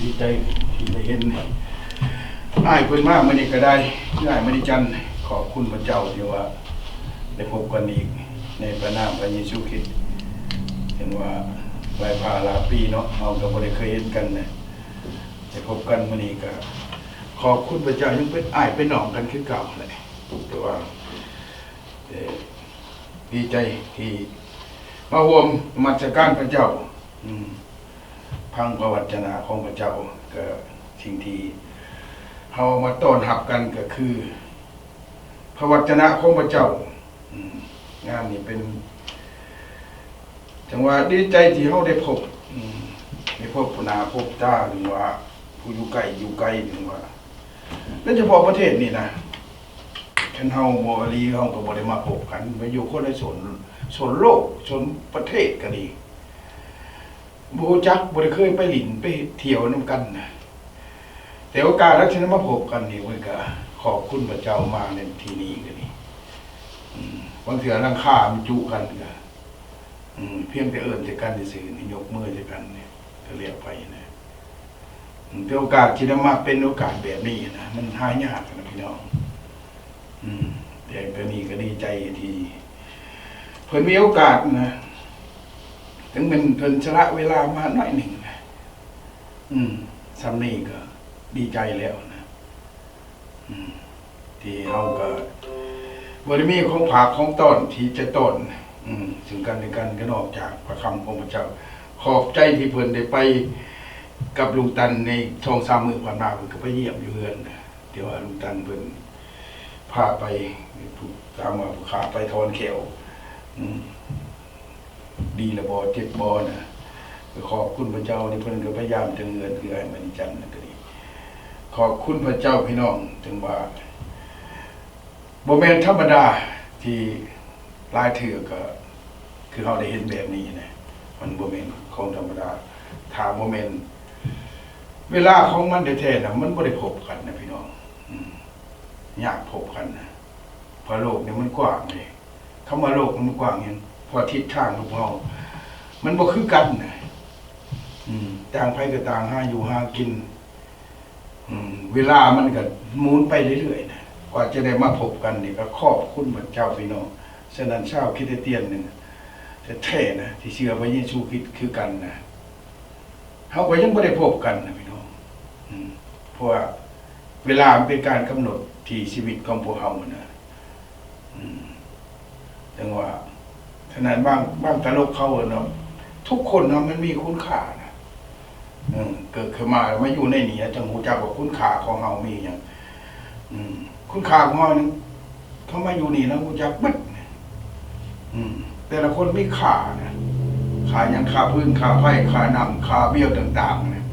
ดีใจที่ได้เห็นอ้ายเพิ่นมามื้อนี้ก็ได้อ้ายมณีจันทร์ขอบคุณพระเจ้าที่ว่าได้พบกันอีกในพระนามพระเยซูคริสต์เห็นว่าหลายพาหลายปีเนาะเฮาก็บ่ได้เคยเห็นกันนะได้พบกันมื้อนี้ก็ขอบคุณพระเจ้ายังเป็นอ้ายเป็นน้องกันคือเก่าแหละแต่ว่าดีใจที่มาร่วมนมัสการพระเจ้าพังประวัตินาของพระเจ้าก็สิ่งที่เฮามาต้อนรับกันก็คือพระวจนะของพระเจ้างานนี้เป็นจังว่าดีใจที่เฮาได้พบผู้นาพบตาหรือว่าผู้อยู่ไกลหรือว่าโดยเฉพาะประเทศนี่นะฉันเฮาบ่ลีเฮาก็บ่ได้มาพบกันไปอยู่คนละส่วนโลกส่วนประเทศก็ดีบ่รู้จักบ่ได้เคยไปหลินไปเที่ยวนำกันนะแต่โอกาสแล้วฉันมาพบกันนี่มันก็ขอบคุณพระเจ้ามาในที่นี้ก็ดีบางเทื่อรังค่ามันจุกันก็เพียงแต่เอิ้นแต่กันซื่อๆนี่ยกมือแต่กันเนี่ยก็เรียกไปนะแต่โอกาสที่ได้มาเป็นโอกาสแบบนี้นะมันหายากนะพี่น้องแต่ก็นี่ก็ดีใจที่เพิ่นมีโอกาสนะถึงเป็นเพิ่นสละเวลามาหน่อยหนึ่งนะซ้ำนี่ก็ดีใจแล้วนะที่เราก็บริมีของผากของต้นที่จะต้นถึงกันในกันก็นอกจากพระคำของพระเจ้าขอบใจที่เพิ่นได้ไปกับลุงตันใน2-3 มื้อผ่านมาเพิ่นก็ไปเยี่ยมอยู่เฮือนนะเดี๋ยวลุงตันเพิ่นพาไปตามว่าขาไปทอนแขวดีละบ่เจ็บบ่นะขอบคุณพระเจ้าที่เพิ่นก็พยายามจะเงินคือให้มันจันนะก็ดีขอบคุณพระเจ้าพี่น้องถึงว่าบ่แม่นธรรมดาที่หลายเทื่อก็คือเฮาได้เห็นแบบนี้นะมันบ่แม่นของธรรมดาถ้าบ่แม่นเวลาของมันแท้ๆน่ะมันบ่ได้พบกันนะพี่น้องยากพบกันนะเพราะโลกนี่มันกว้างเลยคำว่าโลกมันกว้างเห็นพอทิศทางของเรามันบ่คือกันนะต่างไผก็ต่างหาอยู่หากินเวลามันก็หมุนไปเรื่อยๆนะกว่าจะได้มาพบกันนี่ก็ขอบคุณพระเจ้าพี่น้องฉะนั้นชาวคริสเตียนนึงแท้ๆนะที่เชื่อพระเยซูคริสต์คือกันนะเฮาก็ยังบ่ได้พบกันนะพี่น้องเพราะว่าเวลามันเป็นการกำหนดที่ชีวิตของพวกเฮานะจังว่าฉะนั้นบางตลกเขาเนาะทุกคนเนาะมันมีคุณค่านะเกิดขึ้นมาอยู่ในนี้จังฮู้จักว่าคุณค่าของเฮามีหยังคุณค่าของเฮานี่เขามาอยู่นี่แล้วฮู้จักเบิดแต่ละคนมีค่านะค่าหยังค่าพื้นค่าไฟค่าน้ำค่าเบี้ยต่างๆนะ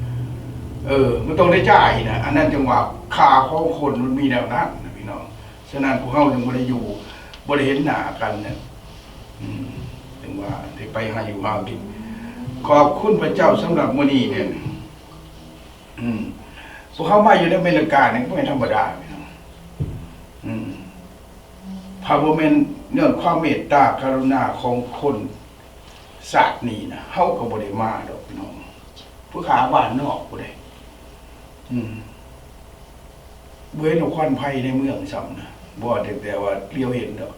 มันต้องได้จ่ายนะอันนั้นจังว่าค่าของคนมันมีแนวนั้นนะพี่น้องฉะนั้นพวกเฮาจึงบ่ได้อยู่บ่ได้เห็นหน้ากันนะถึงว่าได้ไปหาอยู่หากินขอบคุณพระเจ้าสำหรับมื้อนี้เนี่ยพวกเขามาอยู่ในอเมริกาเนี่ยบ่แม่นธรรมดาพี่น้องถ้าบ่แม่นเรื่องความเมตตากรุณาของคนศาสตร์นี้นะเฮาก็บ่ได้มาดอกพี่น้องผู้ขาบ้านนอกบ่ได้เว้นควันภัยในเมืองซ้ำนะบ่แต่ว่าเลี้ยวเห็นดอก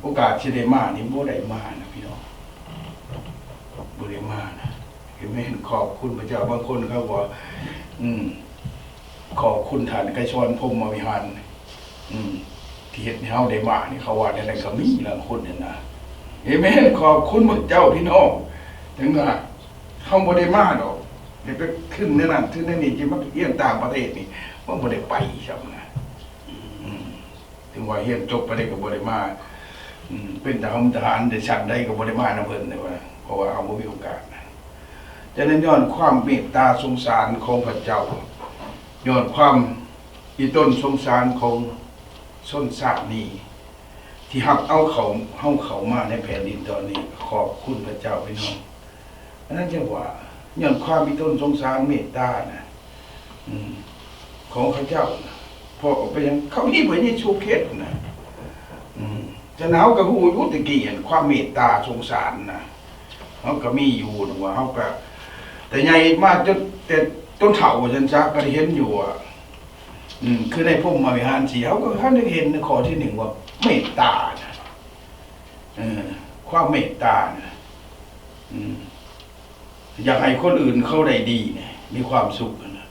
โอกาสที่ได้มานี่บ่ได้มานะพี่น้องบ่ได้มานะคือไม่เห็นขอบคุณพระเจ้าบางคนเขาบอกขอบคุณท่านไกรชรพรหมวิหารที่เฮ็ดให้เฮาได้มานี่เขาว่าได้ก็มีหลายคนเนี่ยนะเห็นไหมขอบคุณพระเจ้าพี่น้องถึงว่าเฮาบ่ได้มาดอกได้ไปขึ้นในนั้นถึงในนี้ที่มันเอียงต่างประเทศนี่มันบ่ได้ไปซ้ำนะถึงว่าเรียนจบไปได้ก็บ่ได้มาเป็นทหารได้ชั้นใดก็บ่ได้มานำเพิ่นได้ว่าเพราะว่าเฮาบ่มีโอกาสนะฉะนั้นย้อนความเมตตาสงสารของพระเจ้าย้อนความอีต้นสงสารของชนชาตินี้ที่รับเอาเขามาในแผ่นดินตอนนี้ขอบคุณพระเจ้าพี่น้องอันนั้นจังว่าย้อนความอีต้นสงสารเมตตานะของพระเจ้านะพอไปยังเขามีพระเยซูคริสต์นะจะเฮาก็ฮู้อยู่ตะกี้เห็นความเมตตาสงสารนะเฮาก็มีอยู่ว่าเฮาก็ แต่ใหญ่มากจนแต่ต้นเฒ่าฉันซักก็เห็นอยู่อ่ะคือในพวกมาวิหารสีเขาก็ท่านได้เห็นในข้อที่หนึ่งว่าเมตตานะความเมตตานะอยากให้คนอื่นเขาได้ดีเนี่ยมีความสุขนะ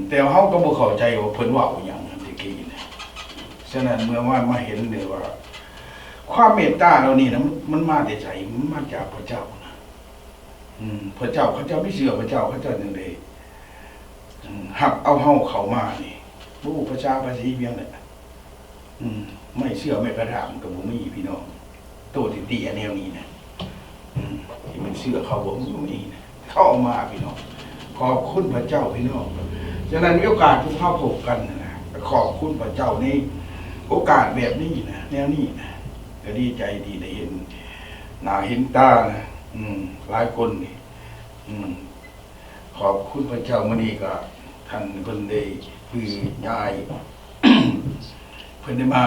แต่เขาก็บ่เข้าใจว่าเพิ่นว่าอย่างนั้นตะกี้นะฉะนั้นเมื่อมาเห็นเลยว่า ความเมตตาเรานี่นะมันมาแต่ใจมันมาจากพระเจ้านะพระเจ้าเขาเจ้าไม่เชื่อพระเจ้าเขาเจ้าหนึ่งเลยหักเอาเฮาเข้ามานี่บู้ประชาภาษีเพียงเนี่ยไม่เชื่อไม่กระทำกับผมมีพี่น้องโตติตีอันแนวนี้นะที่มันเชื่อเขาผมมีนะเข้ามาพี่น้องขอบคุณพระเจ้าพี่น้องฉะนั้นมีโอกาสที่เข้าพบกันนะขอบคุณพระเจ้าในโอกาสแบบนี้นะแนวนี้นะก็ดีใจดีได้เห็นหน้าเห็นตานะหลายคนนี่ขอบคุณพระเจ้ามื้อนี้ก็ท่านเพิ่นได้คือยาย เพิ่นได้มา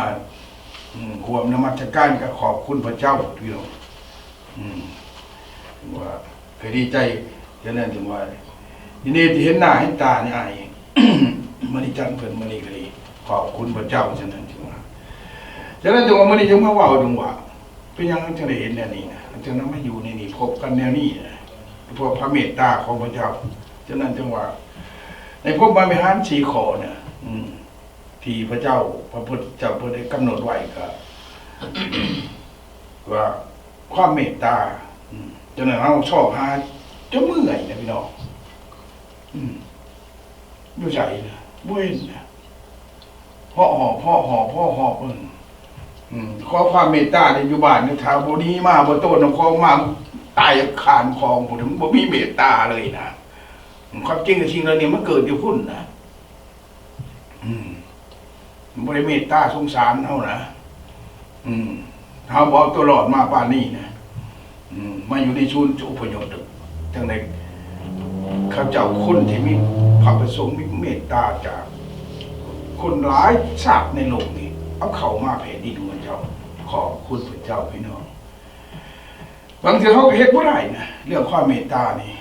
ร่วมนมัสการก็ขอบคุณพระเจ้าพี่น้องว่าก็ดีใจฉะนั้นถึงว่าทีนี้ที่เห็นหน้าเห็นตานี่อาย มื้อนี้จันเพิ่นมื้อนี้ก็ดีขอบคุณพระเจ้าฉะนั้นถึงว่าฉะนั้นถึงว่ามื้อนี้จึงมาเว้าถึงว่าเป็นยังจังได้เห็นแนวนี้นะจังนั้นมาอยู่ในนี้พบกันแนวนี้นะเพราะพระเมตตาของพระเจ้าฉะนั้นจึงว่าในพวกบาบิหาร4ข้อเนี่ยที่พระเจ้าพระพุทธเจ้าเพิ่นได้กำหนดไว้ก็ ว่าความเมตตาฉะนั้นเราชอบหาจนเมื่อยนะพี่น้องอยู่ใจนะบ่เห็นนะพ่อหอบขอความเมตตาในอยู่บ้านในชาวบ่นี้มาบ่โตนคองมาตายคานคองบ่ถึงบ่มีเมตตาเลยนะความจริงกับสิ่งเหล่านี้มันเกิดอยู่พุ่นนะบ่ได้เมตตาสงสารเฮานะเฮาบ่เอาตัวรอดมาป่านนี้นะมาอยู่ในชุนอพยพจังได๋ข้าเจ้าคนที่มีพระประสงค์มีเมตตาจากคนหลายชาติในโลกนี้เอาเข้ามาแผ่นดินของเจ้าขอบคุณพระเจ้าพี่น้องบางทีเขาก็เฮ็ดบ่ได้นะเรื่องความเมตตานี่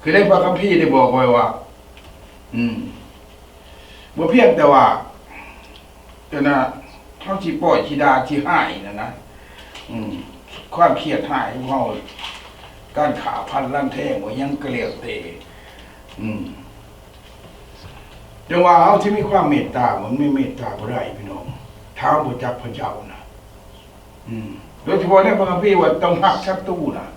คือได้พระคัมภีร์ได้บอกไว้ว่าบ่เพียงแต่ว่าแต่นะเฮาสิปล่อยสิด่าสิให้นะความเครียดหายของเฮาการขาพันลั่นแท้งว่ายังกระเหลี่ยเตจังว่าเฮาที่มีความเมตตามันไม่เมตตาบ่ได้พี่น้องท้าบ่จักพระเจ้านะโดยเฉพาะในพระคัมภีร์ว่าต้องฮักศัตรูนะ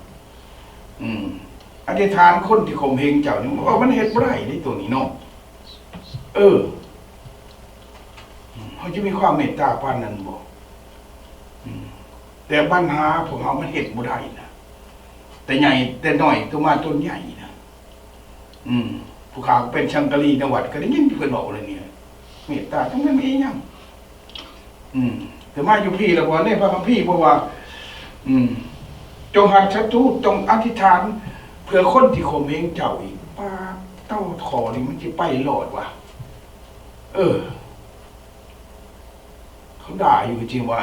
อธิษฐานคนที่ข่มเหงเจ้านี่มันเฮ็ดบ่ได้ในตัวนี้เนาะเขาจะมีความเมตตาปานนั้นบ่แต่ปัญหาพวกเขามันเฮ็ดบ่ได้นะแต่ใหญ่แต่น้อยตัวมาต้นใหญ่นะผู้ข่าวเป็นชังกะลีนวัดก็ได้ยินเพิ่นบอกเลยเนี่ยเมตตาต้องมีหยังแต่มาอยู่พี่แล้วว่าในพระคัมภีร์บอกว่าจงหัดศัตรูจงอธิษฐานเพื่อคนที่ข่มเหงเจ้าอีกป้าเต้าขอนี่มันสิไปรอดว่ะเขาด่าอยู่จริงว่า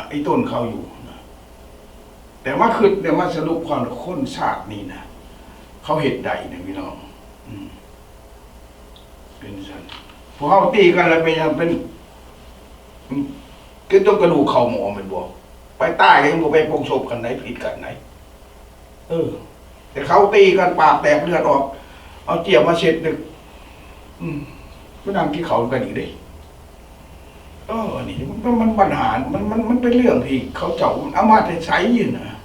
ไอ้ต้นเขาอยู่นะแต่ว่าคือแต่ว่าสรุปความคนชาตินี่นะเขาเห็นใดนะพี่น้องเป็นสันพวกเขาตีกันแล้วเป็นก็ต้องกระดูกเข่าหมอมันบอกไปใต้ยังบอกไปพงศพกันไหนผิดกันไหนแต่เขาตีกันปากแตกเลือดออกเอาเจียบมาเช็ดดึกก็นั่งที่เขากันอีกดินี่มันปัญหามันเป็นเรื่องที่เขาเจ้าเอามาใช้ยืนนะ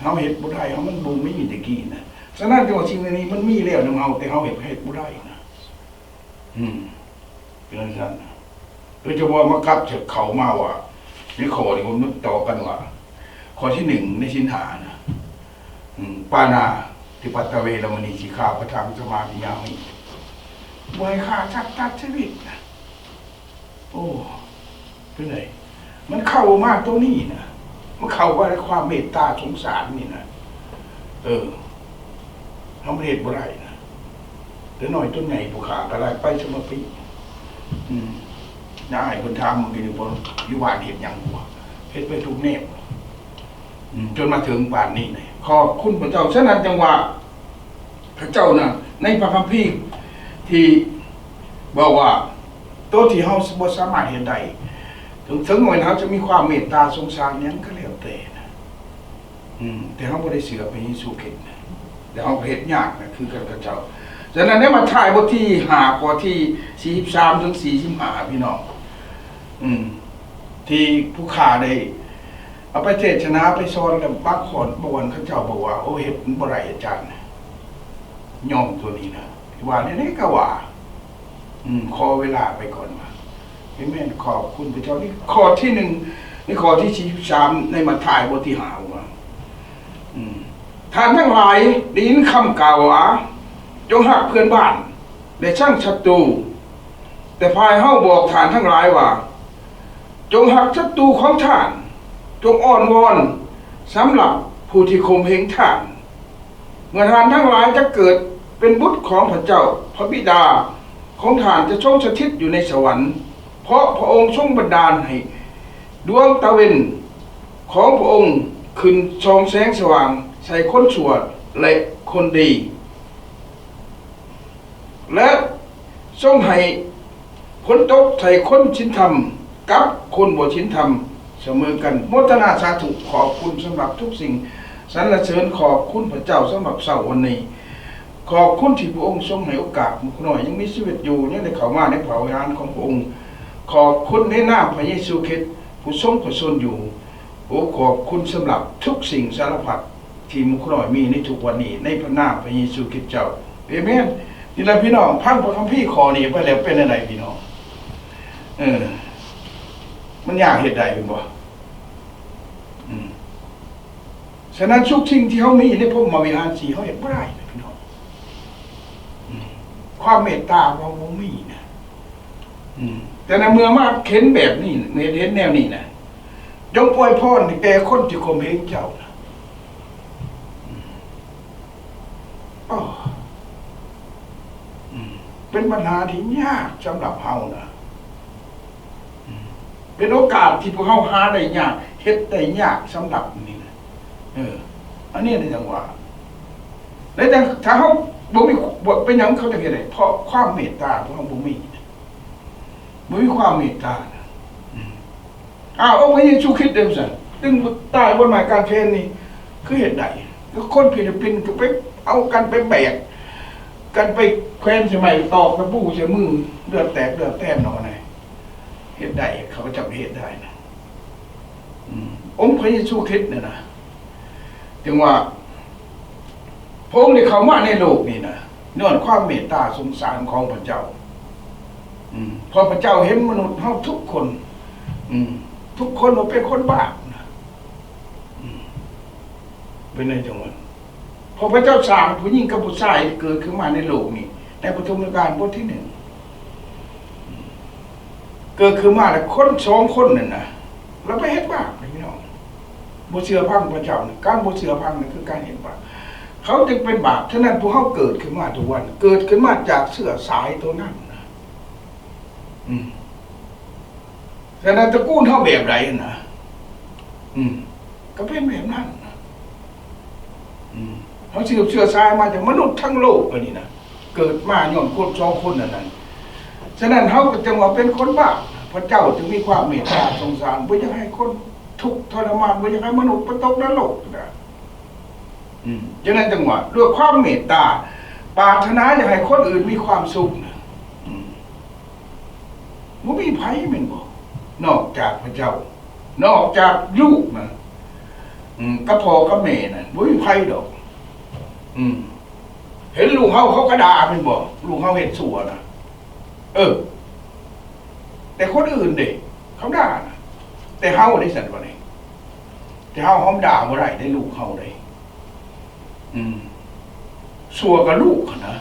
เขาเห็ดบุได้เขามันบูมไม่มีตะกี้นะฉะนั้นจังหวะสิ่งนี้มันมีแล้วในเขาแต่เขาเห็ดบุได้นะเป็นอย่างนั้นโดยเฉพาะมากับเฉเขามาว่านี่ขอที่ผมนึกต่อกันว่าข้อที่1ในสินหานะปานาที่ปัตตเวรมณีสีขาประทังสมาธิยามิบวยขาชัดชีวิตนะโอ้เป็นไงมันเข้ามากตรงนี้นะมันเข้าว่าในความเมตตาสงสารนี่นะทำเหตุบ่ได้นะแต่หน่อยต้นใหญ่ผู้ขาอะไรไปสมปีน่าให้คนทำมึงกินบนยุวานเห็นอย่างหัวเห็นไปทุกแนวจนมาถึงป่านนี้เลยข ขอบคุณพระเจ้าฉะนั้นจังว่าพระเจ้าน่ะในพระคัมภีร์ที่บอกว่าตัวที่เฮาบ่สามารถเฮ็ดได้ถึงวันเฮาจะมีความเมตตาสงสารหยังก็แล้วแต่นะแต่เฮาบ่ได้เชื่อพระเยซูคริสต์นะแต่เฮาเฮ็ดยากนะคือกันกับเจ้าฉะนั้นได้มาถ่ายบทที่5ข้อที่43ถึง45พี่น้องที่ผู้ข่าได้เอาไปเทศนาไปสอนกับบางคนบางเขาเจ้าบอกว่าโอ้เฮ็ดบ่ได้อาจารย์ยอมตัวนี้นะว่านี่ก็ว่าขอเวลาไปก่อนว่าเอเมนขอบคุณพระเจ้านี่ข้อที่1นี่ข้อที่43ในมาถ่ายบทที่5ว่าท่านทั้งหลายได้ยินคำกล่าวว่าจงรักเพื่อนบ้านและช่างศัตรูแต่ภายเฮาบอกท่านทั้งหลายว่าจงรักศัตรูของท่านจงอ้อนวอนสำหรับผู้ที่ข่มเหงท่านเมื่อท่านทั้งหลายจะเกิดเป็นบุตรของพระเจ้าพระบิดาของท่านจะทรงสถิตอยู่ในสวรรค์เพราะพระองค์ทรงบันดาลให้ดวงตะเวนของพระองค์ขึ้นส่องแสงสว่างใส่คนชั่วและคนดีและทรงให้ฝนตกใส่คนชินธรรมกับคนบ่ชินธรรมเสมอกันโมทนาสาธุขอบคุณสำหรับทุกสิ่งสรรเสริญขอบคุณพระเจ้าสำหรับเช้าวันนี้ขอบคุณที่พระองค์ทรงให้โอกาสหน่อยยังมีชีวิตอยู่ยังได้เข้ามาในเผ่าวิหารของพระองค์ขอบคุณในนามพระเยซูคริสต์ผู้ทรงประชนอยู่โอ้ขอบคุณสำหรับทุกสิ่งสารพัดที่มุขน้อยมีในทุกวันนี้ในพระนามพระเยซูคริสต์เจ้าเอเมนนี่แหละพี่น้องพังพระคัมภีร์ข้อนี้ไปแล้วเป็นอะไรพี่น้องมันยากเหตุใดเป็นบ่ฉะนั้นทุกสิ่งที่เขามีในพวกมาวิหารสีเขาเห็นไม่ได้พี่น้องความเมตตาของเขามีนะแต่ในเมื่อมากเข็นแบบนี้เห็นแนวนี้นะจงอวยพรแก่คนที่ข่มเหงเจ้านะเป็นปัญหาที่ยากสำหรับเฮานะเป็นโอกาสที่พวกเฮาหาได้ยากเฮ็ดได้ยากสำหรับนี่นะอันนี้ในจังหวะแล้วแต่ถ้าเฮาบ่มีเป็นหยังเขาจะเฮ็ดได้เพราะความเมตตาของเฮาบ่มีความเมตตาองค์พระเยซูคริสต์เด้อซั่นซึ่งตายบนไม้กางเขนนี่คือเฮ็ดได้ก็คนฟิลิปปินส์ก็ไปเอากันไปแบกกันไปแคว้นใช่ไหมตอกตะปูใส่มือเลือดแตกเลือดแต้มหนอไหนเฮ็ดได้เขาก็จำเฮ็ดได้นะองค์พระเยซูคริสต์เนี่ยนะถึงว่าพระองค์ได้เข้ามาในโลกนี่นะเนื่องความเมตตาสงสารของพระเจ้าพอพระเจ้าเห็นมนุษย์เฮาทุกคนทุกคนเราเป็นคนบาปนะเป็นในจังหวัดพอพระเจ้าสร้างผู้หญิงกับผู้ชายเกิดขึ้นมาในโลกนี้ในปฐมกาลบทที่1เกิดขึ้นมาแล้วคน2คนนั่นนะแล้วไปเฮ็ดบาปพี่น้องบ่เชื่อฟังพระเจ้านี่การบ่เชื่อฟังนั่นคือการเฮ็ดบาปเขาจึงเป็นบาปฉะนั้นพวกเขาเกิดขึ้นมาทุกวันเกิดขึ้นมาจากเชื้อสายตัวนั้นนะฉะนั้นตระกูลเฮาแบบใดนะก็เป็นแบบนั้นนะเขาเชื้อสายมาจากมนุษย์ทั้งโลกอันนี้นะเกิดมาย้อนคน2คนนั่นฉะนั้นเขาก็จึงว่าเป็นคนบาปพระเจ้าจึงมีความเมตตาสงสารบ่อยากให้คนทุกข์ทรมานบ่อยากให้มนุษย์ตกนรกนะฉะนั้นจังหวะด้วยความเมตตาปรารถนาอยากให้คนอื่นมีความสุขนะบ่มีไผแม่นบ่นอกจากพระเจ้านอกจากลูกนะกับพ่อกับแม่น่ะบ่มีไผดอกเห็นลูกเขาก็ด่าแม่นบ่ลูกเขาเฮ็ดชั่วนะแต่คนอื่นเด็กเขาด่านะแต่เฮาได้สั่นบ่ได้แต่เฮาหอมด่าบ่ได้ได้ลูกเฮาได้ชั่วกับลูกนะ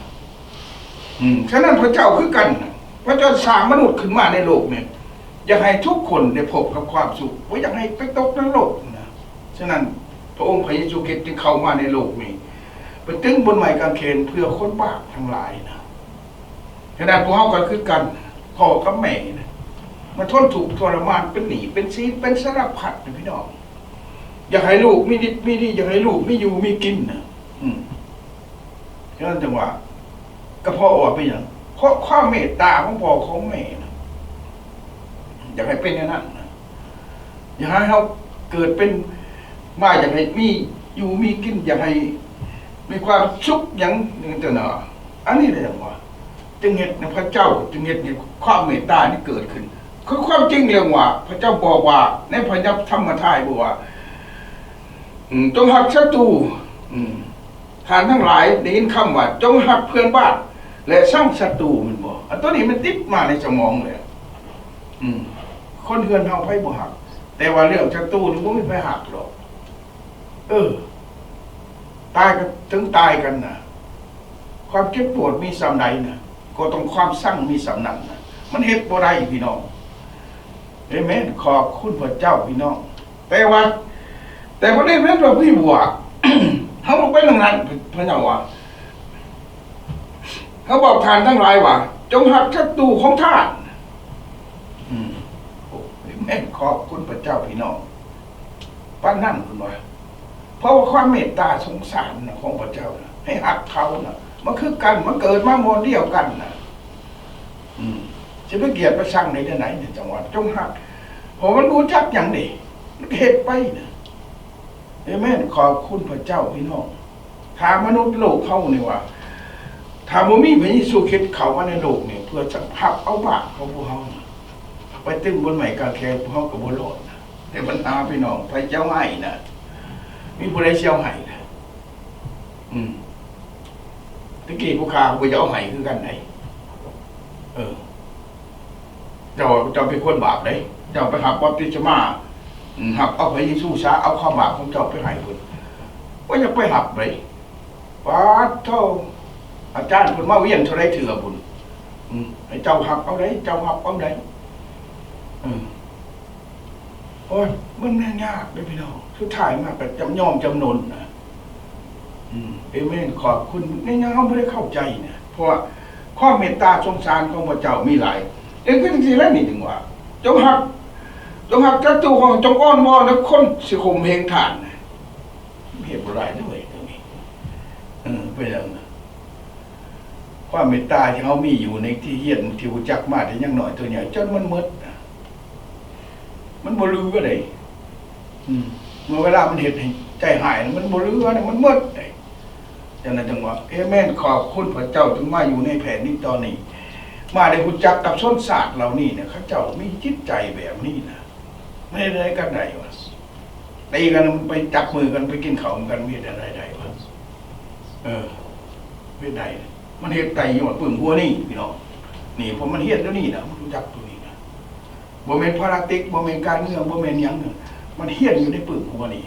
ฉะนั้นพระเจ้าคือกันพระเจ้าสร้างมนุษย์ขึ้นมาในโลกเนี่ยอยากให้ทุกคนได้พบกับความสุขบ่อยากให้ไปตกนรกนะฉะนั้นพระองค์พระเยซูคริสต์จึงเข้ามาในโลกนี้ไปตึงบนไม้กางเขนเพื่อคนบาปทั้งหลายนะฉะนั้นพวกเฮาก็คือกันพ่อกับแม่นะมาทนทุกข์ทรมานเป็นหนี้เป็นศีลเป็นสารพัดนะพี่น้อง อยากให้ลูกมีดีมีดีอยากให้ลูกมีอยู่มีกินนะฉะนั้นจังหวะก็พ่อออกไปอย่างเพราะความเมตตาของพ่อของแม่นะอยากให้เป็นอย่างนั้นนะอยากให้เขาเกิดเป็นมาอยากให้มีอยู่มีกินอยากให้มีความสุขอย่างนี้เถอะนะอันนี้เลยจังหวะจึงเหตุในพระเจ้าจึงเหตุในความเมตตานี่เกิดขึ้นคือความจริงเรื่องว่าพระเจ้าบอกว่าในพระยับธรรมทายบอกว่าจงหักศัตรูทานทั้งหลายได้ยินคำว่าจงหักเพื่อนบ้านและสร้างศัตรูมันบอกอันตัวนี้มันติดมาในสมองเลยคนเฮือนเฮาไผบ่หักแต่ว่าเรื่องศัตรูนี่บ่มีไผหักหรอกตายกันถึงตายกันนะความเจ็บปวดมีสำใดนะก็ต้องความสั่งมีสำนั้นนะมันเฮ็ดบ่ได้พี่น้องเอเมนขอบคุณพระเจ้าพี่น้องแต่ประเด็นนั้นเราพี่บัว เขาบอกไปตรงนั้นพระเจ้าว่าเขาบอกทานทั้งหลายว่าจงหักศัตรูของท่านแม่ขอบคุณพระเจ้าพี่น้องป้านั่นคุณว่าเพราะว่าความเมตตาสงสารของพระเจ้านะให้หักเขานะมันคือกันมันเกิดมาโมเดียวกันนะจะไปเกียรติไปสั่งในที่ไหนในจังหวัดจงหักเพราะมันรู้จักอย่างนี้มันเหตุไปนะเอเมนขอบคุณพระเจ้าพี่น้องถ้ามนุษย์โลกเขาเนี่ยว่าถ้าบ่มีพระเยซูคริสต์เข้ามาในโลกเนี่ยเพื่อจะพับเอาบาปของพวกเขาไปตึงบนใหม่กาแคพวกเขากับบ่รอดนะแต่บรรดาพี่น้องพระเจ้าให้นะมีผู้ใดเชี่ยวให้นะตะกี้ผู้ค้าบ่จะเอาให้คือกันไหนเจ้าเป็นคนบาปได้เจ้าไปหับบัพติศมาหับเอาพระเยซูซะเอาความบาปของเจ้าไปให้เพิ่นว่าจะไปหับเลยป้าเท่าอาจารย์เพิ่นมาเวียนเท่าไรเถื่อบุญให้เจ้าหับเอาได้เจ้าหับเอาได้โอ้ยมันแน่ยากเลยพี่น้องสุดท้ายมาแบบจำยอมจำนนนะเอเมนขอบคุณในยังเขาไม่ได้เข้าใจนะเพราะว่าความเมตตาสงสารของพระเจ้ามีหลายเองก็จริงๆแล้วนี่ถึงว่าจงหักศัตรูของจงอ้อนวอนแล้วคนสิข่มเหงฐานเหตุอะไรด้วยตรงนี้เป็นอย่างนั้นความเมตตาที่เขามีอยู่ในที่เฮียนที่รู้จักมาแต่ยังหน่อยตัวใหญ่จนมันมืดมันบ่ลือก็ได้เมื่อเวลามันเห็นใจหายมันบ่ลือเนี่ยมันมืดได้ฉะนั้นจังว่าเอเมนขอบคุณพระเจ้าถึงมาอยู่ในแผ่นนี้ตอนนี้มาได้รู้จักกับชนศาสตร์เหล่านี้เนี่ยเขาเจ้ามีจิตใจแบบนี้นะไม่ได้กันใดวะตีกันไปจับมือกันไปกินข้าวกันไม่ได้ใดวะไม่ได้มันเฮ็ดไตอยู่ปึ่งหัวนี่พี่น้องนี่ผมมันเฮ็ดแล้วนี่นะมันรู้จักตัวนี้นะบ่แม่นพาราติกบ่แม่นการเมืองบ่แม่นหยังมันเฮ็ดอยู่ในปึ่งหัวนี่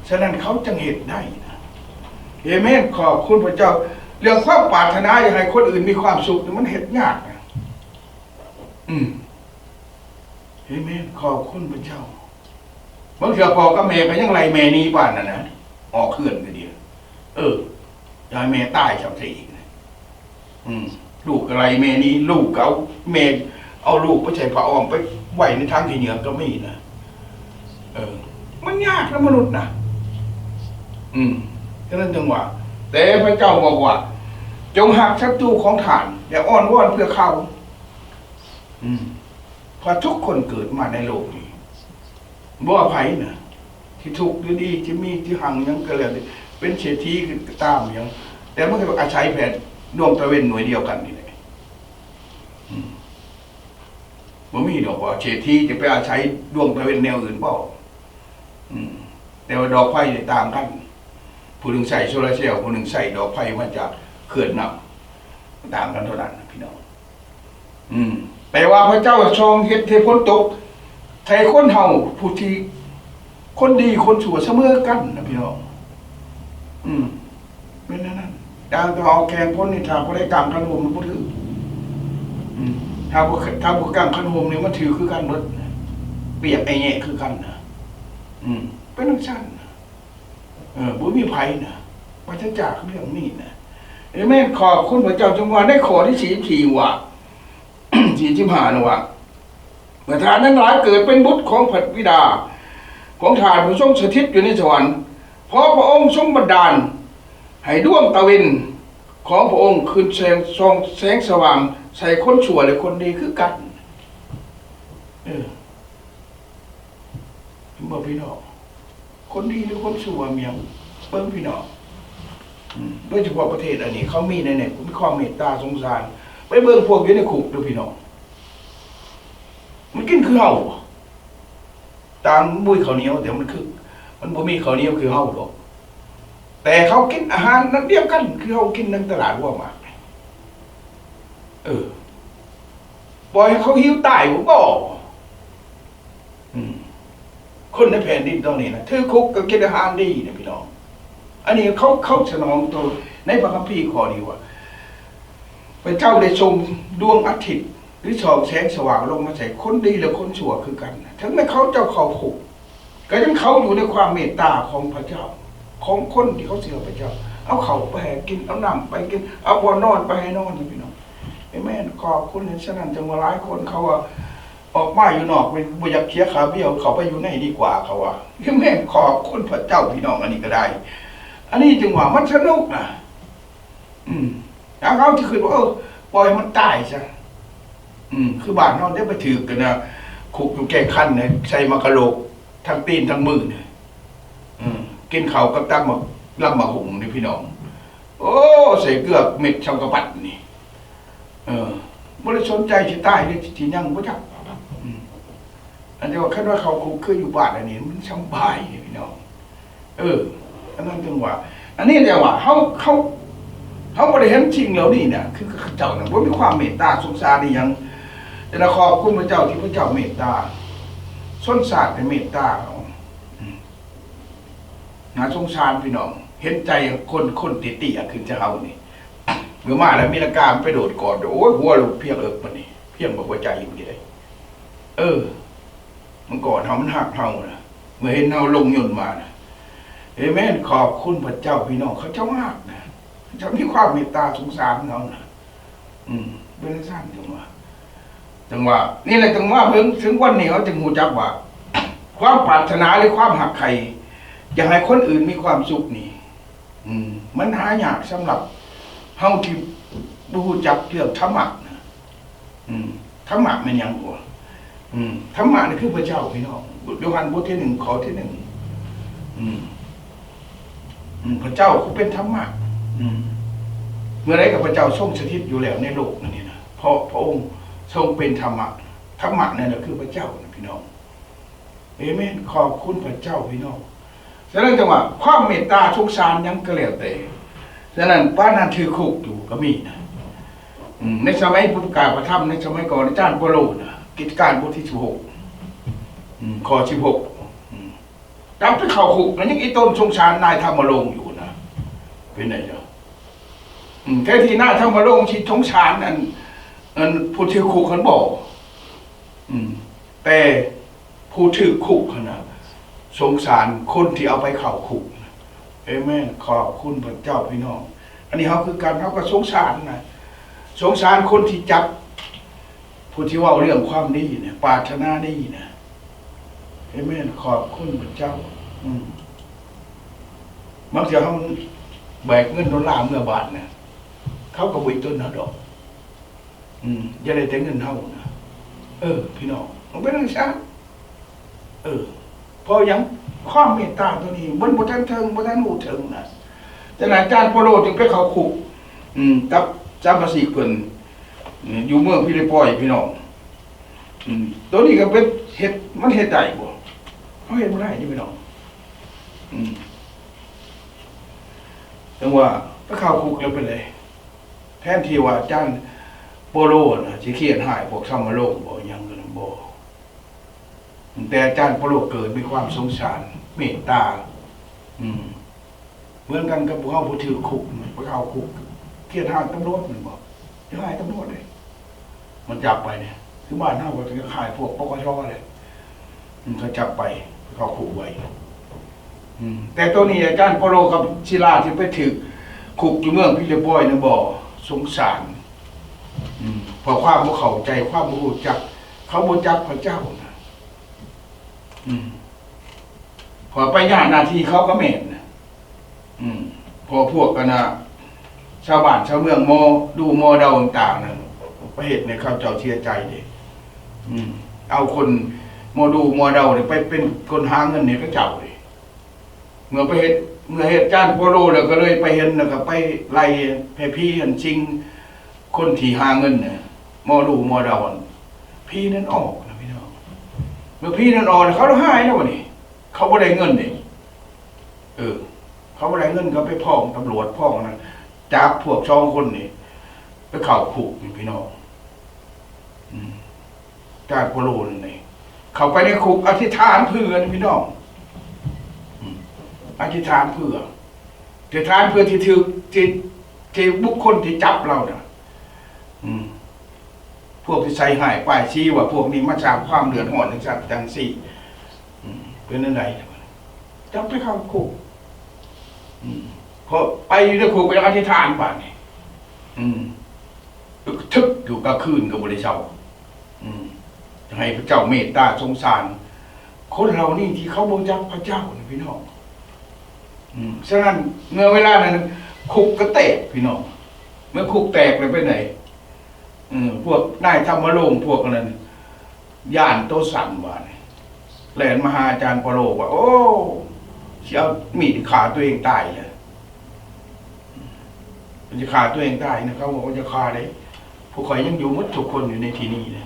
ฉะนั้นเขาจึงเฮ็ดได้นะเอเมนขอบคุณพระเจ้าเรื่องความปรารถนาอยากให้คนอื่นมีความสุขมันเฮ็ดยากนะเอเมนขอบคุณพระเจ้าบางเถื่อพอกับแม่ก็ยังไรแม่นี้บ้านนั่นนะออกเคลื่อนกันเดียวยายแม่ตายชาวทีลูกอะไรแม่นี้ลูกเขาแม่เอาลูกไปใส่ผ้าอ้อมไปไหวในทางที่เหนือก็มีนะมันยากนะมนุษย์นะฉะนั้นจังหวะแต่พระเจ้าบอกว่าจงหักศัตรูของฐานอย่าอ้อนวอนเพื่อเขาเพราะทุกคนเกิดมาในโลกนี้บ่อภัยนะที่ทุกข์หรือดีที่มีที่หังยังก็เลยเป็นเศรษฐีก็ตามยังแต่มันก็อาศัยแผ่นดวงตะเวนหน่วยเดียวกันนี่แหละบ่มีดอกว่าเศรษฐีจะไปอาศัยดวงตะเวนแนวอื่นเปล่าแต่ว่าดอกไผ่ตามกันผู้หนึ่งใส่โซลาร์เซลล์ผู้หนึ่งใส่ดอกไผ่มาจากเขื่อนน้ำตามกันเท่านั้นพี่น้องแต่ว่าพระเจ้าทรงเฮ็ดให้พ้นตกไทยคนเฮาผู้ที่คนดีคนชั่วเสมอกันนะพี่น้องเป็นนั้นดังตัวเอาแกงพ้นนี่ถ้าบ่ได้กรรมขนมมันบ่ถือถ้าบ่กรรมขนมนี่มันถือคือกันหมดเปียกไอ้แง่คือกันนะเป็นนักชั้นบ่มีภัยนะปราศจากเรื่องนี้นะแม่ขอบคุณพระเจ้าจงว่าได้ขอที่44ว่า45นะว่าประธานนั้นหลายเกิดเป็นบุตรของพระบิดา ของทานผู้ทรงสถิตอยู่ในสวรรค์เพราะพระองค์ทรงบันดาลให้ดวงตะวันของพระองค์ขึ้นแสงส่องแสงสว่างใส่คนชั่วและคนดีคือกันเมื่อพี่น้องคนดีหรือคนชั่วเมียงเบิ้งพี่น้องโดยเฉพาะประเทศอันนี้เขามีในเน็ตมีความเมตตาสงสารไปเบิ้งพวกอยู่ในคุกดูพี่น้องมันกินคือเห่าตามบุ้ยข้าวเหนียวแต่มันคือมันบ่มีข้าวเหนียวคือเห่าหรอกแต่เขากินอาหารนั้นเดียวกันคือเขากินในตลาดว่ามากปล่อยให้เขาหิวตายผมบอกคนในแผ่นดินตอนนี้นะถือคุกก็กินอาหารดีนะพี่น้องอันนี้เขาสนองตัวในพระคัมภีร์ข้อนี้ว่าพระเจ้าได้ทรงดวงอาทิตย์หรือส่องแสงสว่างลงมาใส่คนดีและคนชั่วคือกันถึงแม้เขาเจ้าเขาคุกก็ยังเขาอยู่ในความเมตตาของพระเจ้าของคนที่เขาเชื่อพระเจ้าเอาเขาไปให้กินเอาน้ำไปกินเอาบ่อนอนไปให้นอนนะพี่น้องไอ้แม่ขอบคุณเห็นฉะนั้นจังว่าหลายคนเขาว่าออกมาอยู่นอกเป็นบุญยักเคี้ยขาเบี้ยวเขาไปอยู่ในดีกว่าเขาว่าไอ้แม่ขอบคุณพระเจ้าพี่น้องอันนี้ก็ได้อันนี้จังว่ามันสนุกนะแล้วเขาจะคือว่าปล่อยมันตายซะคือบ้านนอนได้ไปถือกันนะขุกอยู่แก่ขั้นเนี่ยใส่มากระโหลกทั้งตีนทั้งมือเนี่ยกินเขากับตั้งมาลำมาหุงนี่พี่น้องโอ้ใส่เกลือเม็ดช่องกระปัดนี่ไม่ได้สนใจที่ใต้เลยที่นั่งไม่จับอันเดียวแค่ว่าเขาคุกคืออยู่บ้านอันนี้มันสบายพี่น้องอันนั้นจังหวะอันนี้จังหวะเขาบริเห็นจริงแล้วนี่เนี่ยคือเจ้าเนี่ยว่ามีความเมตตาสงสารนี่ยังแต่ละขอบคุณพระเจ้าที่พระเจ้าเมตตาส้นศาสตร์ในเมตตาน่าสงสารพี่น้องเห็นใจคนติเตียขึ้นจะเอานี่เมื่อมาแล้วมีอาการไปโดดก่อนโอ้ยหัวลูกเพียงมันนี่เพียงบอกว่าใจอยู่นี่เลยมันก่อนมันหักเฮานะเมื่อเห็นเฮาลงยนต์มานะเอเมนขอบคุณพระเจ้าพี่น้องเขาเจ้ามากนะจะมีความเมตตาสงสารเขานะเป็นสั้นจังว่านี่แหละจังว่าเพิ่งถึงวันนี้เขาจึงหูจักว่าความปรารถนาหรือความหักใครอยากให้คนอื่นมีความสุขนี่มันหายากสำหรับเฮาที่รู้จักเรื่องธรรมะนะธรรมะมันยังกว่าธรรมะนี่คือพระเจ้าพี่น้องโยฮันบทที่ 1ข้อที่ 1พระเจ้าเขาเป็นธรรมะเมื่อไรกับพระเจ้าทรงสถิตอยู่แล้วในโลกนี่นะเพราะพระองค์ทรงเป็นธรรมะนั่นแหละคือพระเจ้าพี่น้องเอเมนขอบคุณพระเจ้าพี่น้องฉะนั้นจังหวะความเมตตาสงสารยังก็แล้วแต่ฉะนั้นบ้านนั้นถือคุกอยู่ก็มีนะในสมัยพุทธกาลประทับในสมัยก่อนอาจารย์โปโลนะกิจการบทที่ 16ข้อ 16จำไปเข้าคุกแล้วยังอีต้นสงสารนายธรรมรงค์อยู่นะเป็นไงเจ้าแค่ที่นายธรรมรงค์ที่สงสารนั่นผู้ถือคุกเขาบอกแต่ผู้ถือคุกนะสงสารคนที่เอาไปเข้าคุกเอเมนขอบคุณพระเจ้าพี่น้องอันนี้เขาคือการเขาก็สงสารนะสงสารคนที่จับผู้ที่ว่าเรื่องความดีเนี่ยปรารถนาดีนะเอเมนขอบคุณพระเจ้าบางทีเขาแบกเงิน$เมื่อบาทเนี่ยเขาก็วิ่งต้นดอกอย่าได้แต่เงินเท่านะพี่น้องมันเป็นเรื่องช้าพอยังความเมตตาตัวนี้บนบทท่านเทิงบทท่านหูเทิงนะแต่อาจารย์โปโลจึงไปเขาคุกกับจำภาษีเพิ่นอยู่เมืองฟิลิปปอยพี่น้องตัวนี้ก็เป็นเห็ดมันเห็ดได้บ่เขาเห็ดไม่ได้ที่พี่น้องจังว่าไปเข้าคุกแล้วเป็นไรแทนที่ว่าอาจารย์โปโลนะสิเขียนหายพวกธรรมโลกบ่ยังกันบ่แต่อาจารย์โปโลเกิดมีความสงสารเมตตาเหมือนกันกับพวกเขาผู้ถือคุกพวกเขาคุกเขียนหายตำรวจมันบอกจะหายตำรวจเลยมันจับไปเนี่ยคือบ้านเฮาก็จะขายพวกปกช.เลยเขาจับไปเขาคุกไว้แต่ตัวนี้อาจารย์โปโลกับศิลาที่ไปถือคุกอยู่เมืองฟิลิปปอยนะบ่สงสารเพราะความบ่เข้าใจความบ่รู้จักเขาบ่จักพระเจ้านะ อไปญาติหน้าที่เขาก็แม่นนะพอพวกกันนะชาวบ้านชาวเมืองดูเดาต่างๆนะประเหตุในเขาเจ้าเชียใจเด็เอาคนดูเดาเนี่ยไปเป็นคนหาเงินเนี่ยก็เจ้าเลยเมื่อเหตุการณ์โปโลแล้วก็เลยไปเห็นแล้วก็ไปไล่ให้พี่เห็นจริงคนที่หาเงินเนี่ยดูเดาพี่นั้นออกนะพี่น้องเมื่อพี่นั้นออกเขาหายแล้ววะนี่เขาไม่ได้เงินเนี่ยเขาไม่ได้เงินเขาไปพ้องตำรวจพ้องนะจับพวกช่องคนนี่ไปเข่าคุกพี่น้องการโปโลนั่นเองเขาไปในคุกอธิษฐานเพื่อพี่น้องอธิษฐานเพื่อที่ถือที่บุคคลที่จับเราเนี่ยพวกที่ใส่หายป้ายชี้ว่าพวกนี้มาจากความเดือดร้อนจากจังสี่เป็นอะไรจับไปเข้าคุกพอไปในคุกไปอธิษฐานป่ะนี่ทึกอยู่กลางคืนกับบริษัทให้พระเจ้าเมตตาสงสารคนเรานี่ที่เขาบูชาพระเจ้านี่พี่น้องฉะนั้นเมื่อเวลานั้นคุกก็แตกพี่น้องเมื่อคุกแตกเลยไปไหนพวกนายธรรมโลงพวกนั้นย่านโตสันว่าแหลนมหาอาจารย์ปโลกว่าโอ้เชี่ยวมีดขาตัวเองตายเลยมันจะขาตัวเองตายนะเขาบอกว่าจะขาได้พวกข่อยยังอยู่มัดทุกคนอยู่ในที่นี้เลย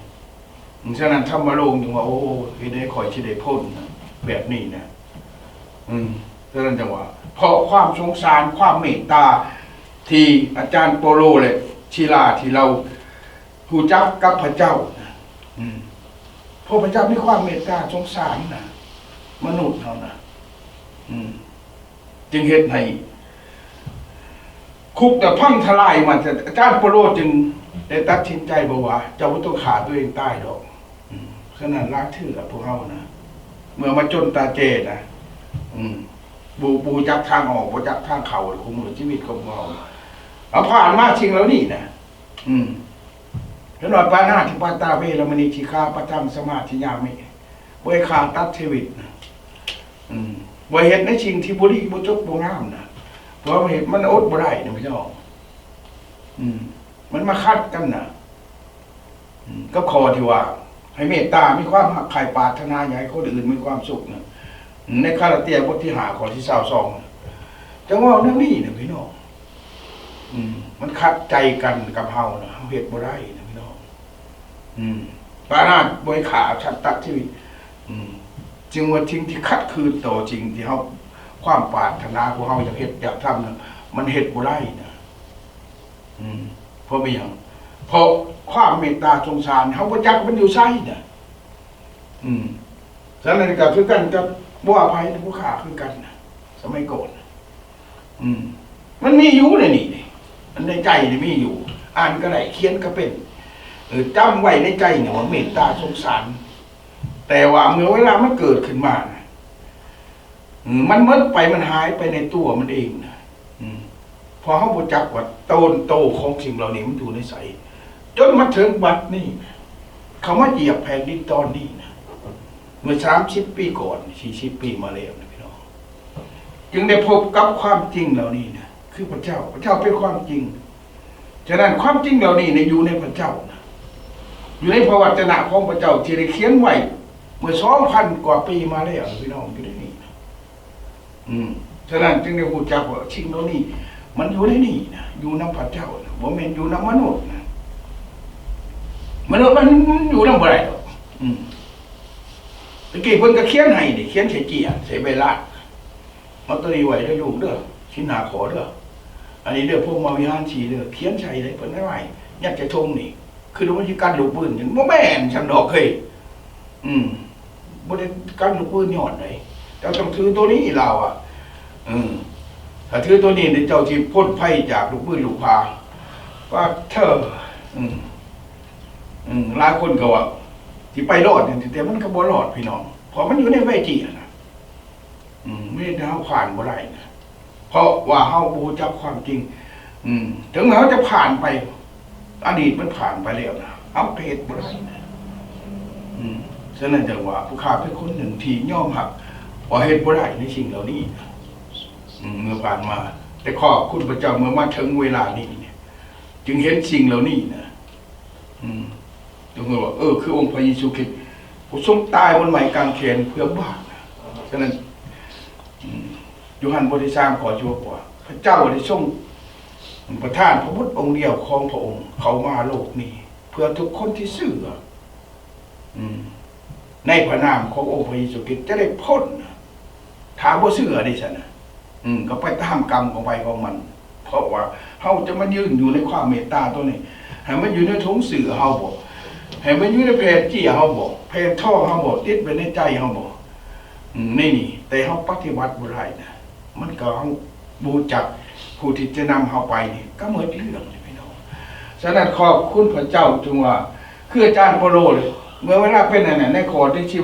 ฉะนั้นธรรมโลงจึงว่าโอ้ได้ข่อยชิได้พ้นแบบนี้นะฉะนั้นจังว่าเพราะความสงสารความเมตตาที่อาจารย์โปโลเลยชีลาที่เราหูจักกับพระเจ้าเพราะพระเจ้ามีความเมตตาสงสารนะมนุษย์เขานะจึงเหตุให้คุกแต่พังทลายมันอาจารย์โปโลจึงได้ตัดสินใจบอกว่าเจ้าต้องขาตัวเองตายดอกขนาดล้างถือกับพวกเขานะเมื่อมาจนตาเจนะบูจักทางออกบูจักทางเข่าคุมชีวิตของเราเอาผ่านมาชิงแล้วนี่นะแล้วหน่อยปานาที่ปาตาเวรมณีชิคาปธรรมสมาธิยามิบริขาตัดชีวิตนะบริเหตุในชิงที่บุรีบุจบบุงามนะเพราะเหตุมันอดบุได้นะพี่น้องมันมาคัดกันนะก็คอที่ว่าให้เมตตามีความหักใครปรารถนาอยากให้คนอื่นมีความสุขนะในคาราเตียบทที่หาข้อที่22จังว่าเรื่องนี้นะพี่น้องมันคัดใจกันกับเฮานะเฮาเหตุบ่ได้นะพี่น้องปานาถบริขาชัดตัดชีวิตจึงว่าทิ้งที่คัดคืนต่อจริงที่เฮาความปรารถนาของเฮาอยากเฮ็ดอยากทำนะมันเฮ็ดบ่ได้นะเพราะไม่หยังเพราะความเมตตาสงสารเฮาบ่จักมันอยู่ไสน่ะฉะนั้นก็คือกันกับบ่อภัยผู้ฆ่าคือกันนะสมัยก่อนมันมีอยู่ในนี่มันในใจนี่มีอยู่อ่านก็ได้เขียนก็เป็นจำไว้ในใจเนี่ยว่าเมตตาสงสารแต่ว่าเมื่อเวลามันเกิดขึ้นมานะมันหมดไปมันหายไปในตัวมันเองนะพอเขาบูจักว่าโตของสิ่งเหล่านี้มันอยู่ในใสจนมาถึงบัดนี้เขามาเหยียบแผ่นดินตอนนี้นะเมื่อ30 ปีก่อน40 ปีมาแล้วนะพี่น้องจึงได้พบกับความจริงเหล่านี้นะคือพระเจ้าเป็นความจริงฉะนั้นความจริงเหล่านี้ในอยู่ในพระเจ้านะอยู่ในพระวจนะของพระเจ้าที่ได้เขียนไว้เมื่อ2,000 กว่าปีมาแล้วพี่น้องอยู่ในนี้นะฉะนั้นจึงได้รู้จักว่าสิ่งเหล่านี้มันอยู่ในนี้นะอยู่ในพระเจ้านะบ่แม่นอยู่ในมนุษย์นะมนุษย์มันอยู่ในบ่ได้หรอกตะกี้เพิ่นก็เขียนให้นี่เขียนใส่เจียใส่ใบลาดเอาตัวนี้ไว้ได้ลูกเด้อชิ้นหาขอเด้ออันนี้เด้อพวกมาวิหารชีเด้อเขียนใส่เลยเพิ่นไม่ไหวอยากจะทงนี่คือมันสิการลูกปืนจังบ่แม่นฉันดอกเคยบ่ได้การลูกปืนยอดได้เจ้าต้องถือตัวนี้เราอ่ะถ้าถือตัวนี้เจ้าสิพ้นภัยจากลูกปืนลูกพาว่าเธอหลายคนก็ว่าที่ไปรอดเนี่ยแต่มันก็บ่รอดพี่น้องเพราะมันอยู่ในเวทีนะไม่ได้เฮาผ่านบ่ได้นะเพราะว่าเฮาบ่รู้จักความจริงถึงเขาจะผ่านไปอดีตมันผ่านไปแล้วนะเอาเหตุบ่ได้นะฉะนั้นจังว่าผู้ข้าเป็นคนหนึ่งที่ยอมหัก ว่าเฮ็ดบ่ได้ในสิ่งเหล่านี้เมื่อผ่านมา แต่ขอบคุณพระเจ้าเมื่อมาถึงเวลานี้เนี่ยจึงเห็นสิ่งเหล่านี้นะจึงว่าคือองค์พระเยซูคริสต์ผู้ทรงตายบนไม้กางเขนเพื่อบาปฉะนั้นยูฮันบทที่3ขอชั่วกว่าพระเจ้าได้ทรงประทานพระบุตรองค์เดียวของพระองค์เขามาโลกนี้เพื่อทุกคนที่เชื่อในพระนามขององค์พระเยซูคริสต์จะได้พ้นถามว่าเชื่อได้ใช่ไหมก็ไปตามกรรมของไปของมันเพราะว่าเขาจะมายืนอยู่ในความเมตตาตัวนี้ให้มันอยู่ในท้องเสือเขาบอกให้มันอยู่ในเพศจี้เขาบอกเพศท่อเขาบอกติดไปในใจเขาบอกนี่แต่เขาปฏิบัติบุไรนะมันก็เขาบูจักผู้ที่จะนำเขาไปนี่ก็เหมือนเรื่องเลยพี่น้องฉะนั้นขอบคุณพระเจ้าจึงว่าคืออาจารย์โปโลเลยเมื่อเวลาเป็นอะไรในข้อที่16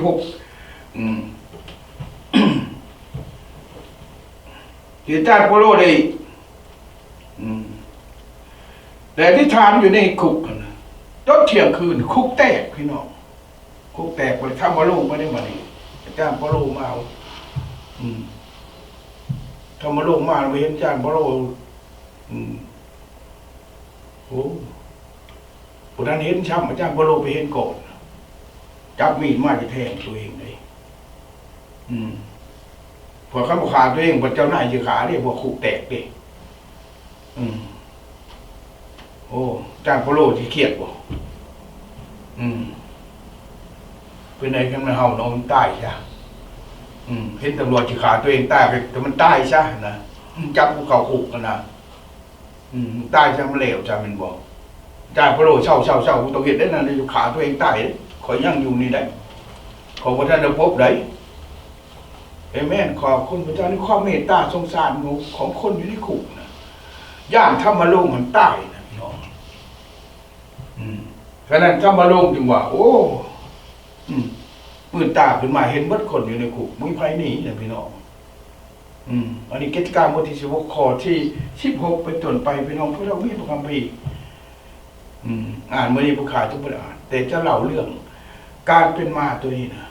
ที่อาจารย์โปโลได้แต่ที่ทานอยู่ในคุกนะจนเที่ยงคืนคุกแตกพี่น้องคุกแตกไปทำมาลูกไม่ได้มาดิอาจารย์โปโลมาเอาทำมาลูกมาไปเห็นอาจารย์โปโลโอ้ผู้นั้นเห็นช้ำอาจารย์โปโลไปเห็นก่อนจับมีดมาจะแทงตัวเองเลยพอเขาขาตัวเองพอเจ้านายจะขาเนี่ยพอคุกแตกดิโอ้จ้างโปโลที่เครียดบ่เป็นไงกันมันเห่านอนตายจ้ะเห็นตำรวจจะขาตัวเองตายไปแต่มันตายซะนะจับภูเขาคุกกันนะตายซะมันเหลวจ้ะมันบอกจ้างโปโลเช่าตัวเห็นได้นะอยู่ขาตัวเองตายขอยังอยู่นี่ได้ขอพระท่านได้พบได้เอเมนขอบคุณพระเจ้าในความเมตตาสงสารของคนอยู่ในคุกนะย่านธรรมโลกมันตายนะพี่น้องฉะนั้นธรรมโลกจึงว่าโอ้ปืนตาขึ้นมาเห็นเบิดคนอยู่ในคุกไม่ไพ่หนีนะพี่น้องอันนี้กิจการบทที่16ข้อที่16เป็นต้นไปพี่น้องพวกเรามีพระคัมภีร์อ่านเมื่อนี้ผู้ขายทุกประการแต่จะเล่าเรื่องการเป็นมาตัวนี้นะ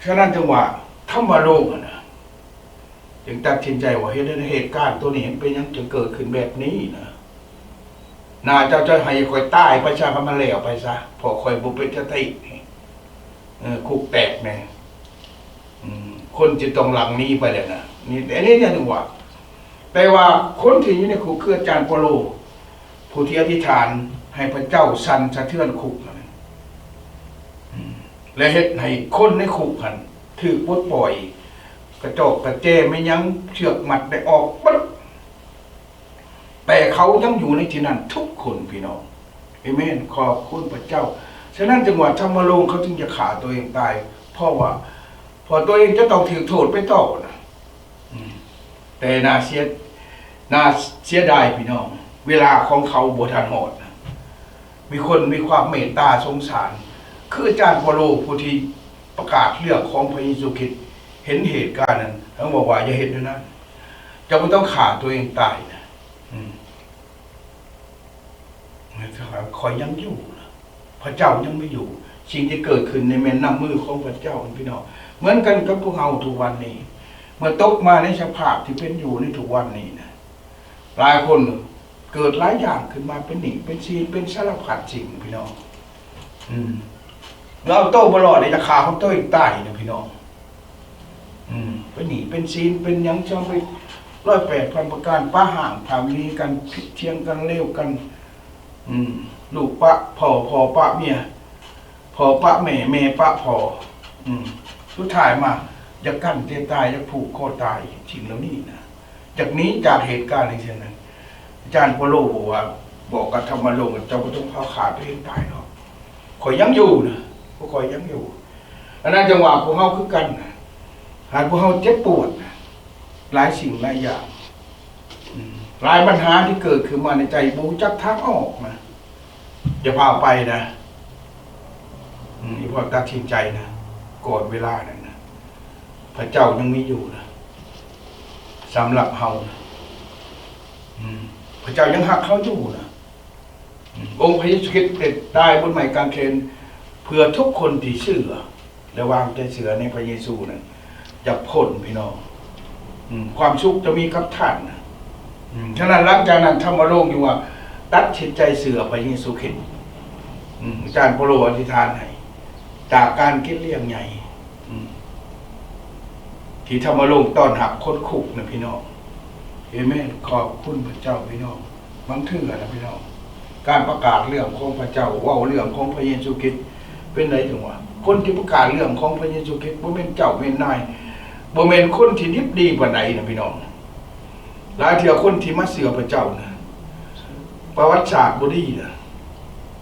ฉะนั้นจังหวะธรรมโลกนะจึงตัดสินใจว่าเหตุการณ์ตัวนี้เป็นยังจะเกิดขึ้นแบบนี้นะน่าเจ้าจะให้คอยตายประชาพันธ์แล้วไปซะพอคอยบุปผิสติคุกแตกแน่คนจะต้องหลังนี้ไปเลยนะนี่แต่นี้เนี่ยหนึ่งว่าแต่ว่าคนที่อยู่ในคุกคืออาจารย์โปโลผู้ที่อธิษฐานให้พระเจ้าสั่นสะเทือนคุกและเฮ็ดให้คนในคุกหันถือปลดปล่อยกระจกกระเจไม่ยั้งเชือกมัดได้ออกปั๊บแต่เขายังอยู่ในที่นั้นทุกคนพี่น้องเอเมนขอบคุณพระเจ้าฉะนั้นจังหวะธรรมโลกเขาจึงจะขาตัวเองตายเพราะว่าพอตัวเองจะต้องถือโทษไปต่อนะแต่น่าเสียดายพี่น้องเวลาของเขาบทันหอดนะมีคนมีความเมตตาสงสารคืออาจารย์โปโลผู้ที่ประกาศเรื่องของพระเยซูคริสต์เห็นเหตุการณ์นั้นเขาบอกว่าอย่าเห็นด้วยนะจะไม่ต้องขาตัวเองตายนะคอยยังอยู่นะพระเจ้ายังไม่อยู่สิ่งที่เกิดขึ้นในแม่น้ำมือของพระเจ้าพี่น้องเหมือนกันกับพวกเราทุกวันนี้เมื่อตกมาในสภาพที่เป็นอยู่ในทุกวันนี้นะหลายคนเกิดหลายอย่างขึ้นมาเป็นหนี้เป็นซีนเป็นสารพัดสิ่งพี่น้องเราโตบลอดในราคาของโตอีกใต้นะพี่น้องเป็นหนี้เป็นซีนเป็นยังช่องไป108,000ประการป้าห่างทำนี้กันพิเทียงกันเลี้ยวกันลูกปะพ่อปะเมียพ่อปะแม่ปะพ่อสุดท้ายมาจะกั้นเตะตายจะผูกคอตายสิ่งเหล่านี้นะจากนี้จากเหตุการณ์ในเช่นนั้นอาจารย์โปโลบอกกับธรรมโลกเจ้าก็ต้องพาขาดตัวเองตายเนาะคอยยังอยู่นะพวกคอยยังอยู่อันนั้นจังหวะพวกเขาคือกันนะหากพวกเขาเจ็บปวดหลายสิ่งหลายอย่างหลายปัญหาที่เกิดขึ้นมาในใจบูจักทางออกนะจะพาไปนะพอตัดสินใจนะก่อนเวลานั้นนะพระเจ้ายังมีอยู่นะสำหรับเฮานะพระเจ้ายังหักเขาอยู่นะองค์พระเยซูคริสต์ได้บนไม้กางเขนเพื่อทุกคนที่เชื่อและวางใจเชื่อในพระเยซูนั้น จะพ้นพี่น้องความสุขจะมีกับท่านฉะนั้นหลังจากนั้นธรรมโลกอยู่ว่าตัดสินใจเสือพระเยซูคริสต์อาจารย์โปโลอธิษฐานให้จากการคิดเลี้ยงใหญ่ที่ธรรมโลกต้อนรับคนคุกนะพี่น้องเอเมนขอบคุณพระเจ้าพี่น้องบางเถื่อนะพี่น้องการประกาศเรื่องของพระเจ้าว่าเรื่องของพระเยซูคริสต์เป็นไรถึงว่าคนที่ประกาศเรื่องของพระเยซูคริสต์บ่แม่นเจ้าแม่นนายบ่แม่นคนที่ดิบดีปานใดนะพี่น้องหลายเที่ยวคนที่มาเสือพระเจ้านะประวัติศาสตร์บ่ดีนะ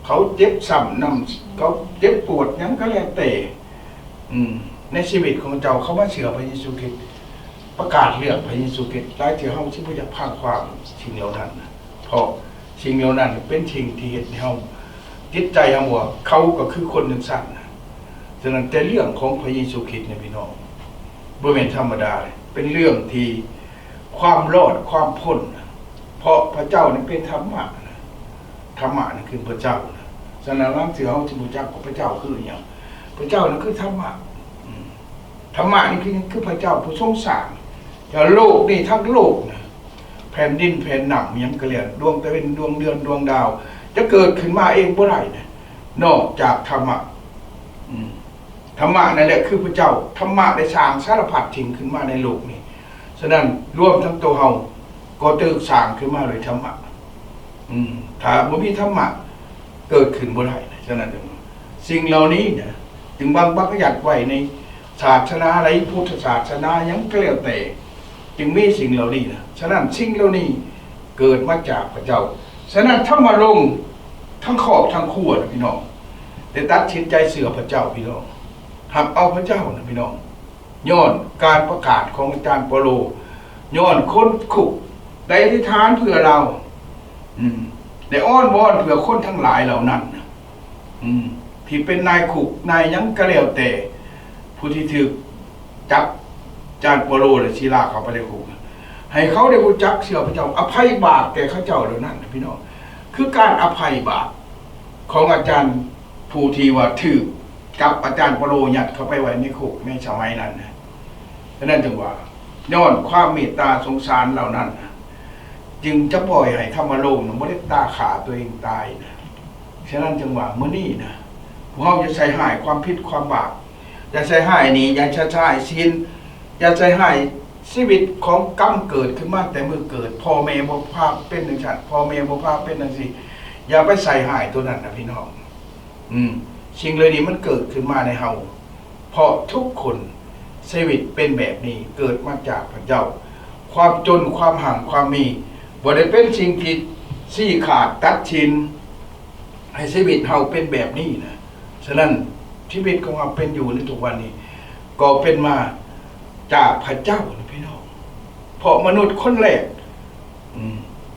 เขาเจ็บซ้ำนำเขาเจ็บปวดหยังก็แล้วแต่ในชีวิตของเจ้าเขามาเสือพระเยซูคริสต์ประกาศเรื่องพระเยซูคริสต์หลายเที่ยวเฮาสิบ่อยากพากความสิ่งเหล่านั้นนะเพราะสิ่งเหล่านั้นเป็นสิ่งที่เฮ็ดให้เฮาจิตใจเฮาว่าเขาก็คือคนจังซั่นนะฉะนั้นแต่เรื่องของพระเยซูคริสต์เนี่ยพี่น้องบ่แม่นธรรมดาเป็นเรื่องที่ความรอดความพ้นเพราะพระเจ้านั้นเป็นธรรมะธรรมะนั่นคือพระเจ้าฉะนั้นหลังจากเฮาสิรู้จักพระเจ้าคือหยังพระเจ้านั้นคือธรรมะธรรมะนี่คือพระเจ้าผู้ทรงสร้างแต่โลกนี่ทั้งโลกนะแผ่นดินแผ่นน้ำยังก็เรียกดวงตะวันดวงเดือนดวงดาวจะเกิดขึ้นมาเองบ่ได้นะนอกจากธรรมะธรรมะนั่นแหละคือพระเจ้าธรรมะได้สร้างสารพัดสิ่งขึ้นมาในโลกนี้ฉะนั้นรวมทั้งตัวเฮาก็ตึกสร้างขึ้นมาโดยธรรมะถ้าบ่มีธรรมะเกิดขึ้นบ่ได้นะฉะนั้นสิ่งเหล่านี้เนี่ยจึงบางบัญญัติไว้ในศาสนาอะไรพุทธศาสนายังก็แล้วแต่จึงมีสิ่งเหล่านี้นะฉะนั้นสิ่งเหล่านี้เกิดมาจากพระเจ้าฉะนั้นธรรมลงทั้งขอบทั้งขั้วนะพี่น้องได้ตัดสินใจเสือพระเจ้าพี่น้องหักเอาพระเจ้านะพี่น้องย้อนการประกาศของอาจารย์เปโลย้อนคนขุกได้อธิษฐานเพื่อเราได้อ้อนวอนเพื่อคนทั้งหลายเหล่านั้นที่เป็นนายขุกนายยังก็แล้วแต่ผู้ที่ถือจับอาจารย์เปโลและศิลาเขาไปในคุกให้เขาได้รู้จักเชื่อพระเจ้าอภัยบาปแก่เขาเจ้าเหล่านั้นพี่น้องคือการอภัยบาปของอาจารย์ผู้ที่ว่าถือกับอาจารย์เปโลยัดเข้าไปไว้ในคุกในสมัยนั้นนะฉะนั้นจึงว่าย้อนความเมตตาสงสารเหล่านั้นจึงจะปล่อยให้ธรรมโลกไม่ได้ตาขาตัวเองตายนะฉะนั้นจึงว่าเมื่อนี้นะพวกเราจะใส่หายความผิดความบาปอย่าใส่หายนี้อย่าใส่หายศีลอย่าใส่หายชีวิตของกรรมเกิดขึ้นมาแต่เมื่อเกิดพ่อแม่บ่พาเป็นจังซั่นพ่อแม่บ่พาเป็นจังซี่อย่าไปใส่หายตัวนั้นนะพี่น้องสิ่งเหล่านี้มันเกิดขึ้นมาในเฮาเพราะทุกคนชีวิตเป็นแบบนี้เกิดมาจากพระเจ้าความจนความห่างความมีบ่ได้เป็นสิ่งที่ชี้ขาดตัดชินให้ชีวิตเฮาเป็นแบบนี้นะฉะนั้นชีวิตของเราเป็นอยู่ในทุกวันนี้ก็เป็นมาจากพระเจ้าพี่น้องเพราะมนุษย์คนแรก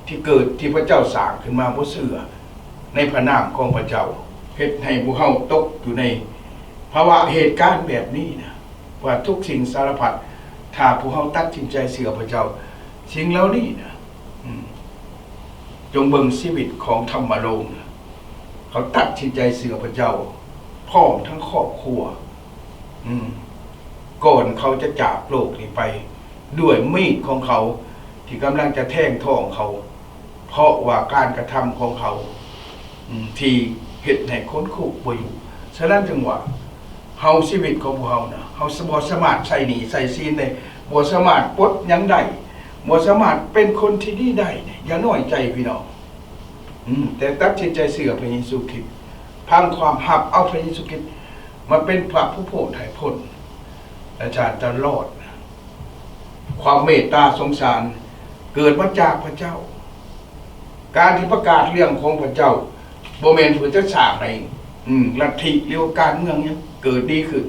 ที่เกิดที่พระเจ้าสร้างขึ้นมาบ่เชื่อในพระนามของพระเจ้าเฮ็ดให้พวกเฮาตกอยู่ในภาวะเหตุการณ์แบบนี้นะว่าทุกสิ่งสารพัดถ้าพวกเฮาตัดสินใจเชื่อพระเจ้าสิ่งเหล่านี้นะจงเบิ่งชีวิตของธรรมโลกนะเขาตัดสินใจเชื่อพระเจ้าพร้อมทั้งครอบครัวก่อนเขาจะจากโลกนี้ไปด้วยมีดของเขาที่กำลังจะแทงท้องเขาเพราะว่าการกระทำของเขาที่เฮ็ดให้คนคุกบ่อยู่ฉะนั้นจึงว่าเฮาชีวิตของพวกเฮานะเฮาบ่สามารถใส่หนี้ใส่ศีลได้บ่สามารถปลดหยังได้บ่สามารถเป็นคนที่ดีได้อย่าน้อยใจพี่น้องแต่ตัดสินใจเชื่อพระเยซูคริสต์พังความหับเอาพระเยซูคริสต์มาเป็นพระผู้โปรดให้พ้นและชาติจะรอดความเมตตาสงสารเกิดมาจากพระเจ้าการที่ประกาศเรื่องของพระเจ้าบ่แม่นเพื่อจะสร้างให้ลัทธิหรือการเมืองนี้เกิดดีขึ้น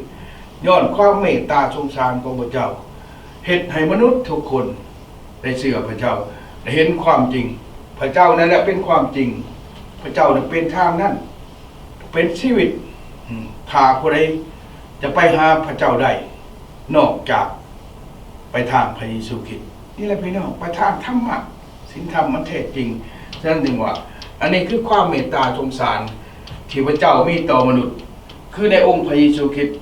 ย้อนความเมตตาสงสารของพระเจ้าเฮ็ดให้มนุษย์ทุกคนได้เชื่อพระเจ้าได้เห็นความจริงพระเจ้านั่นแหละเป็นความจริงพระเจ้านั้นเป็นทางนั้นเป็นชีวิตถ้าผู้ใดจะไปหาพระเจ้าได้นอกจากไปทางพระเยซูคริสต์นี่แหละพี่น้องไปทางธรรมะศีลธรรมมันแท้จริงฉะนั้นจึงว่าอันนี้คือความเมตตาสงสารที่พระเจ้ามีต่อมนุษย์คือในองค์พระเยซูคริสต์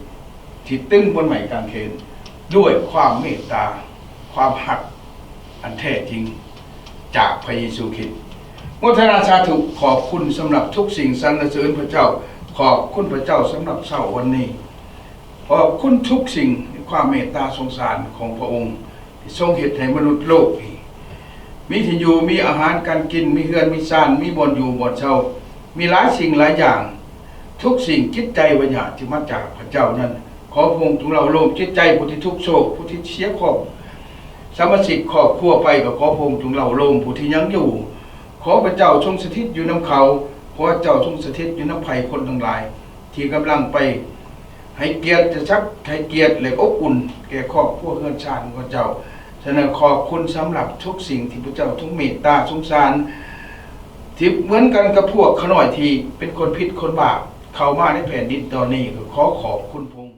ที่ตึงบนไม้กางเขน ด้วยความเมตตาความหักอันแท้จริงจากพระเยซูคริสต์โมทนาสาธุขอบคุณสำหรับทุกสิ่งสรรเสริญพระเจ้าขอบคุณพระเจ้าสำหรับเช้าวันนี้ขอบคุณทุกสิ่งในความเมตตาสงสารของพระองค์ที่ทรงเหตุให้มนุษย์โลกมีที่อยู่มีอาหารการกินมีเฮือนมีซ่านมีบ่อนอยู่บ่อนเช่ามีหลายสิ่งหลายอย่างทุกสิ่งจิตใจวิญญาณที่มาจากพระเจ้านั้นขอพระองค์จงเราโลภจิตใจผู้ที่ทุกโศกผู้ที่เสียครอบสมาชิกครอบครัวไปก็ขอพระองค์จงเราโลภผู้ที่ยังอยู่ขอพระเจ้าทรงสถิตอยู่นำเขาขอพระเจ้าทรงสถิตอยู่นำภัยคนทั้งหลายที่กำลังไปให้เกียรติจะชักให้เกียรติและอบอุ่นแก่ครอบครัวเฮือนชาติของพระเจ้าฉะนั้นขอบคุณสำหรับทุกสิ่งที่พระเจ้าทรงเมตตาสงสารที่เหมือนกันกับพวกขน้อยที่เป็นคนผิดคนบาปเข้ามาในแผ่นดินตอนนี้ก็ขอขอบคุณ